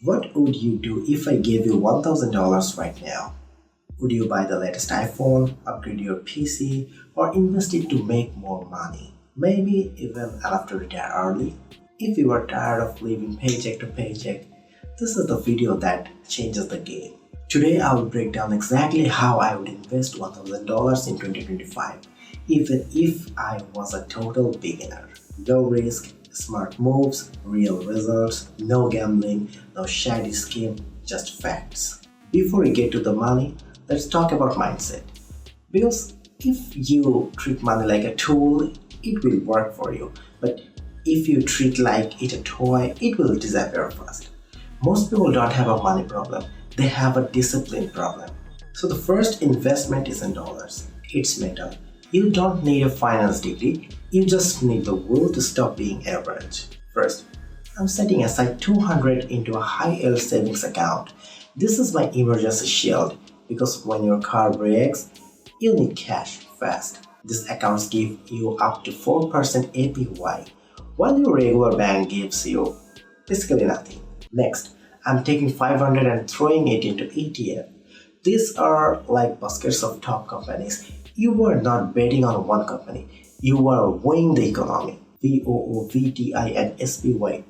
What would you do if I gave you $1,000 right now? Would you buy the latest iPhone, upgrade your PC, or invest it to make more money? Maybe even enough to retire early? If you are tired of living paycheck to paycheck, this is the video that changes the game. Today I will break down exactly how I would invest $1,000 in 2025, even if I was a total beginner. Low risk, smart moves, real results, no gambling, no shady scheme, just facts. Before we get to the money, let's talk about mindset. Because if you treat money like a tool, it will work for you. But if you treat like it a toy, it will disappear fast. Most people don't have a money problem, they have a discipline problem. So the first investment isn't dollars, it's mental. You don't need a finance degree, you just need the will to stop being average. First, I'm setting aside 200 into a high yield savings account. This is my emergency shield because when your car breaks, you need cash fast. These accounts give you up to 4% APY, while your regular bank gives you basically nothing. Next, I'm taking 500 and throwing it into ETF. These are like baskets of top companies. You are not betting on one company, you are weighing the economy. VOO, VTI, and SPY.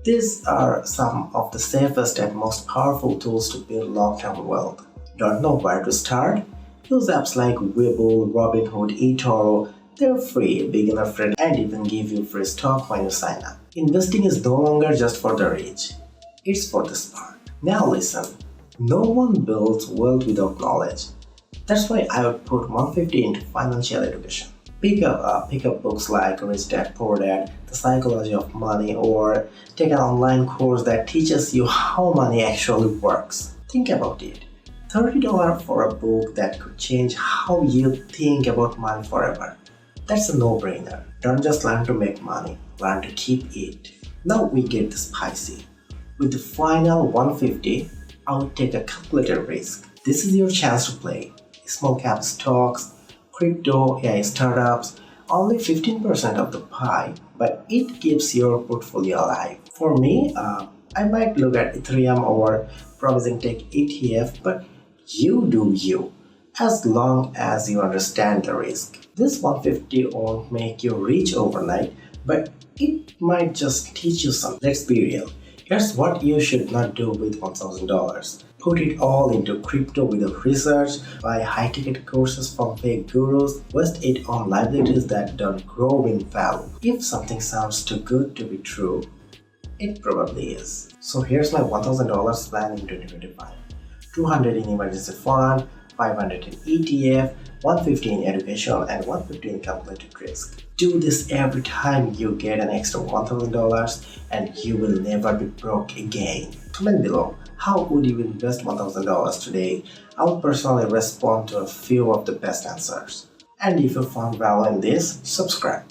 These are some of the safest and most powerful tools to build long-term wealth. Don't know where to start? Use apps like Webull, Robinhood, eToro. They're free, beginner friendly, and even give you free stock when you sign up. Investing is no longer just for the rich, it's for the smart. Now listen, no one builds wealth without knowledge. That's why I would put 150 into financial education. Pick up books like Rich Dad Poor Dad, The Psychology of Money, or take an online course that teaches you how money actually works. Think about it. $30 for a book that could change how you think about money forever. That's a no-brainer. Don't just learn to make money, learn to keep it. Now we get the spicy. With the final 150, I would take a calculated risk. This is your chance to play. Small cap stocks, crypto, AI startups, only 15% of the pie, but it keeps your portfolio alive. For me, I might look at Ethereum or promising tech ETF, but you do you, as long as you understand the risk. This 150 won't make you rich overnight, but it might just teach you something. Let's be real. Here's what you should not do with $1,000. Put it all into crypto without research, buy high-ticket courses from fake gurus, waste it on liabilities that don't grow in value. If something sounds too good to be true, it probably is. So here's my $1,000 plan in 2025. 200 in emergency fund, 500 in ETF, 150 in education, and 150 in calculated risk. Do this every time you get an extra $1,000 and you will never be broke again. Comment below, how would you invest $1,000 today? I will personally respond to a few of the best answers. And if you found value in this, subscribe.